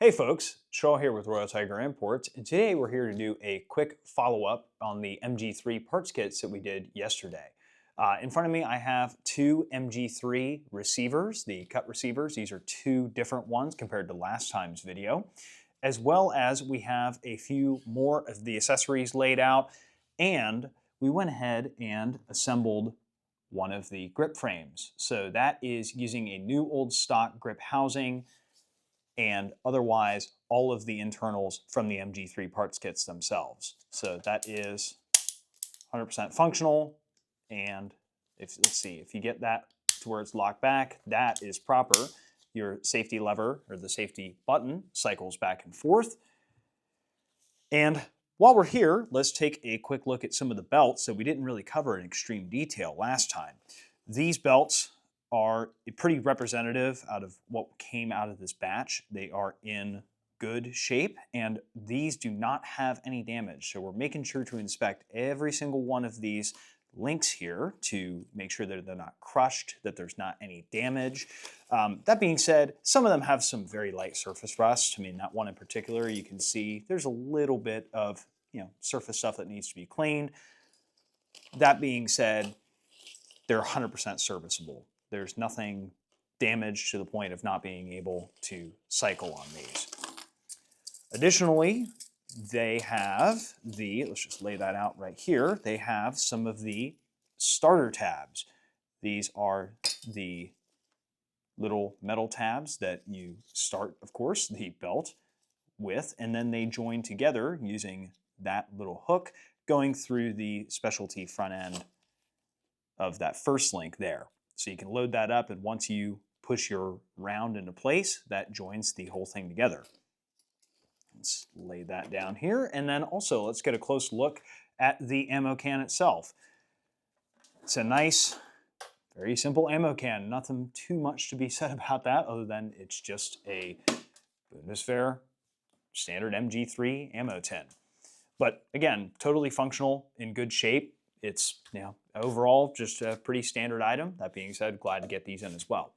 Hey folks, Shaw here with Royal Tiger Imports, and today we're here to do a quick follow-up on the MG3 parts kits that we did yesterday. In front of me I have two MG3 receivers, the cut receivers. These are two different ones compared to last time's video, as well as we have a few more of the accessories laid out, and we went ahead and assembled one of the grip frames. So that is using a new old stock grip housing, and otherwise all of the internals from the MG3 parts kits themselves. So that is 100% functional, and let's see, if you get that to where it's locked back, that is proper. Your safety lever, or the safety button, cycles back and forth. And while we're here, let's take a quick look at some of the belts that we didn't really cover in extreme detail last time. These belts are pretty representative out of what came out of this batch. They are in good shape, and these do not have any damage. So we're making sure to inspect every single one of these links here to make sure that they're not crushed, that there's not any damage. That being said, some of them have some very light surface rust. I mean, that one in particular, you can see there's a little bit of surface stuff that needs to be cleaned. That being said, they're 100% serviceable. There's nothing damaged to the point of not being able to cycle on these. Additionally, they have let's just lay that out right here, they have some of the starter tabs. These are the little metal tabs that you start, of course, the belt with, and then they join together using that little hook going through the specialty front end of that first link there. So you can load that up, and once you push your round into place, that joins the whole thing together. Let's lay that down here, and then also let's get a close look at the ammo can itself. It's a nice, very simple ammo can. Nothing too much to be said about that other than it's just a Bundeswehr standard MG3 ammo tin. But again, totally functional, in good shape. It's overall just a pretty standard item. That being said, glad to get these in as well.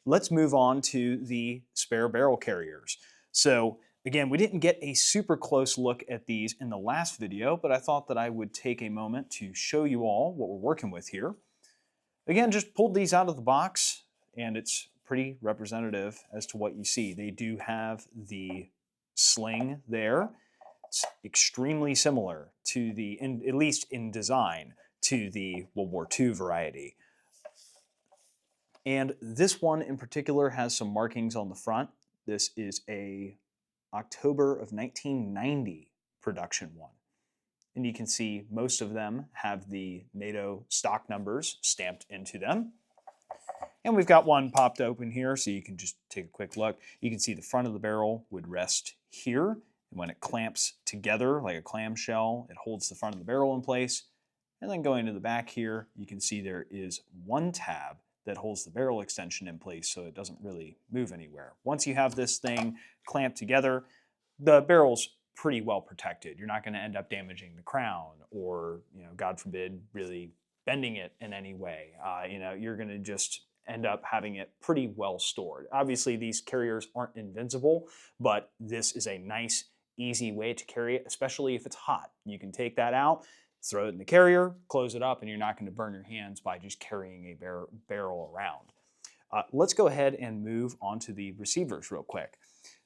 Let's move on to the spare barrel carriers. So again, we didn't get a super close look at these in the last video, but I thought that I would take a moment to show you all what we're working with here. Again, just pulled these out of the box, and it's pretty representative as to what you see. They do have the sling there. It's extremely similar to at least in design, to the World War II variety. And this one in particular has some markings on the front. This is a October of 1990 production one. And you can see most of them have the NATO stock numbers stamped into them. And we've got one popped open here, so you can just take a quick look. You can see the front of the barrel would rest here. And when it clamps together like a clamshell, it holds the front of the barrel in place. And then going to the back here, you can see there is one tab that holds the barrel extension in place so it doesn't really move anywhere. Once you have this thing clamped together, the barrel's pretty well protected. You're not going to end up damaging the crown or, God forbid, really bending it in any way. You're going to just end up having it pretty well stored. Obviously, these carriers aren't invincible, but this is a nice, easy way to carry it, especially if it's hot. You can take that out, throw it in the carrier, close it up, and you're not going to burn your hands by just carrying a barrel around. Let's go ahead and move on to the receivers real quick.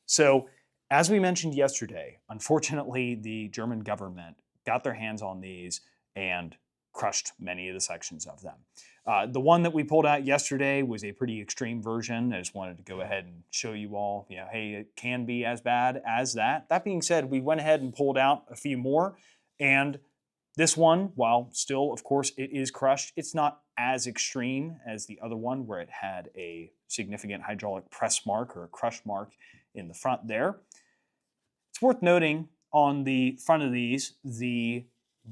So, as we mentioned yesterday, unfortunately, the German government got their hands on these and crushed many of the sections of them. The one that we pulled out yesterday was a pretty extreme version. I just wanted to go ahead and show you all, hey, it can be as bad as that. That being said, we went ahead and pulled out a few more, and this one, while still, of course, it is crushed, it's not as extreme as the other one where it had a significant hydraulic press mark or a crush mark in the front there. It's worth noting on the front of these, the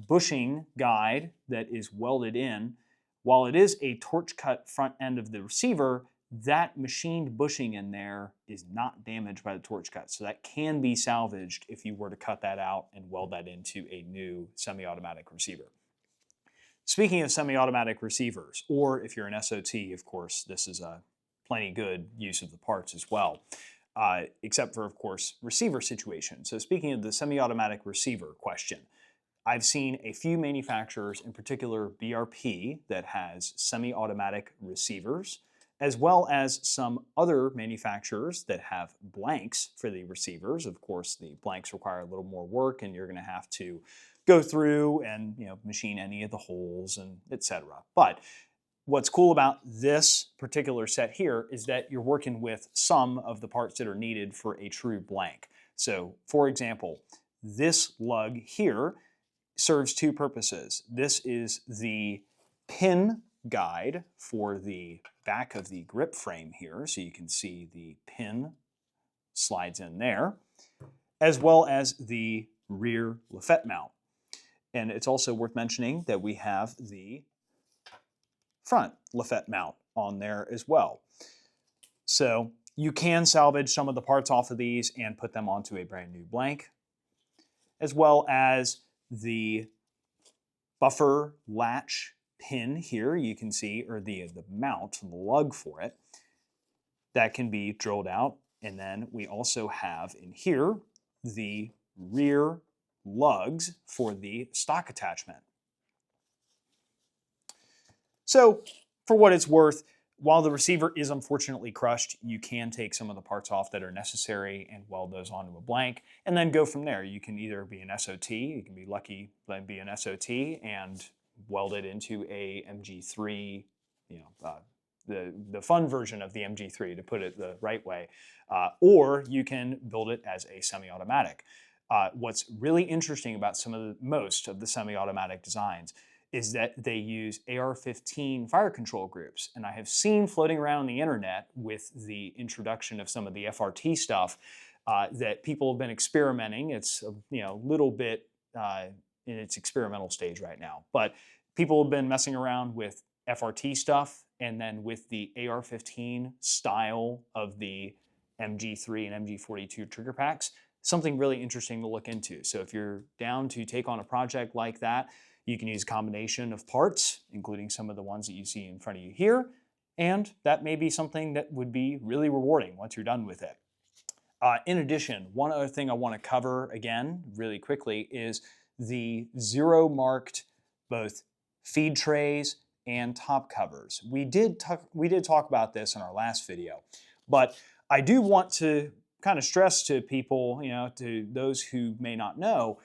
bushing guide that is welded in, while it is a torch cut front end of the receiver, that machined bushing in there is not damaged by the torch cut. So that can be salvaged if you were to cut that out and weld that into a new semi-automatic receiver. Speaking of semi-automatic receivers, or if you're an SOT, of course, this is a plenty good use of the parts as well. except for, of course, receiver situations. So speaking of the semi-automatic receiver question, I've seen a few manufacturers, in particular BRP, that has semi-automatic receivers, as well as some other manufacturers that have blanks for the receivers. Of course, the blanks require a little more work, and you're going to have to go through and machine any of the holes and etc. But what's cool about this particular set here is that you're working with some of the parts that are needed for a true blank. So, for example, this lug here serves two purposes. This is the pin guide for the back of the grip frame here, so you can see the pin slides in there, as well as the rear lafette mount. And it's also worth mentioning that we have the front lafette mount on there as well. So you can salvage some of the parts off of these and put them onto a brand new blank, as well as the buffer latch pin here, you can see, or the mount, the lug for it, that can be drilled out. And then we also have in here the rear lugs for the stock attachment. So for what it's worth, while the receiver is unfortunately crushed, you can take some of the parts off that are necessary and weld those onto a blank, and then go from there. You can either be an SOT, you can be lucky and be an SOT and weld it into a MG3, the fun version of the MG3, to put it the right way, or you can build it as a semi-automatic. What's really interesting about most of the semi-automatic designs is that they use AR-15 fire control groups. And I have seen floating around the internet with the introduction of some of the FRT stuff that people have been experimenting. It's a little bit in its experimental stage right now. But people have been messing around with FRT stuff and then with the AR-15 style of the MG3 and MG42 trigger packs. Something really interesting to look into. So if you're down to take on a project like that, you can use a combination of parts, including some of the ones that you see in front of you here, and that may be something that would be really rewarding once you're done with it. In addition, one other thing I want to cover again really quickly is the zero marked both feed trays and top covers. We did talk about this in our last video, but I do want to kind of stress to people, to those who may not know,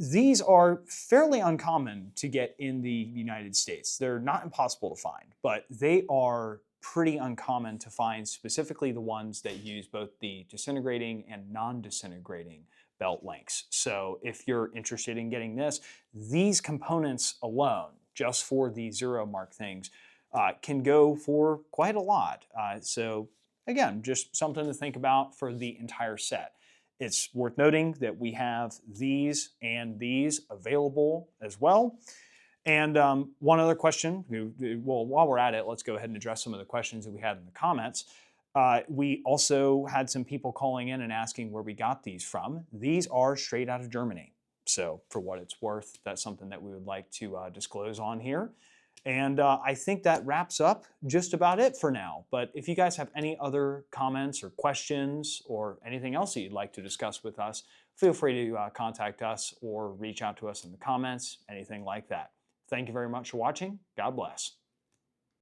these are fairly uncommon to get in the United States. They're not impossible to find, but they are pretty uncommon to find, specifically the ones that use both the disintegrating and non-disintegrating belt links. So if you're interested in getting this, these components alone, just for the zero mark things, can go for quite a lot. So again, just something to think about for the entire set. It's worth noting that we have these and these available as well. And one other question, well, while we're at it, let's go ahead and address some of the questions that we had in the comments. We also had some people calling in and asking where we got these from. These are straight out of Germany. So for what it's worth, that's something that we would like to disclose on here. And I think that wraps up just about it for now. But if you guys have any other comments or questions or anything else that you'd like to discuss with us, feel free to contact us or reach out to us in the comments, anything like that. Thank you very much for watching. God bless.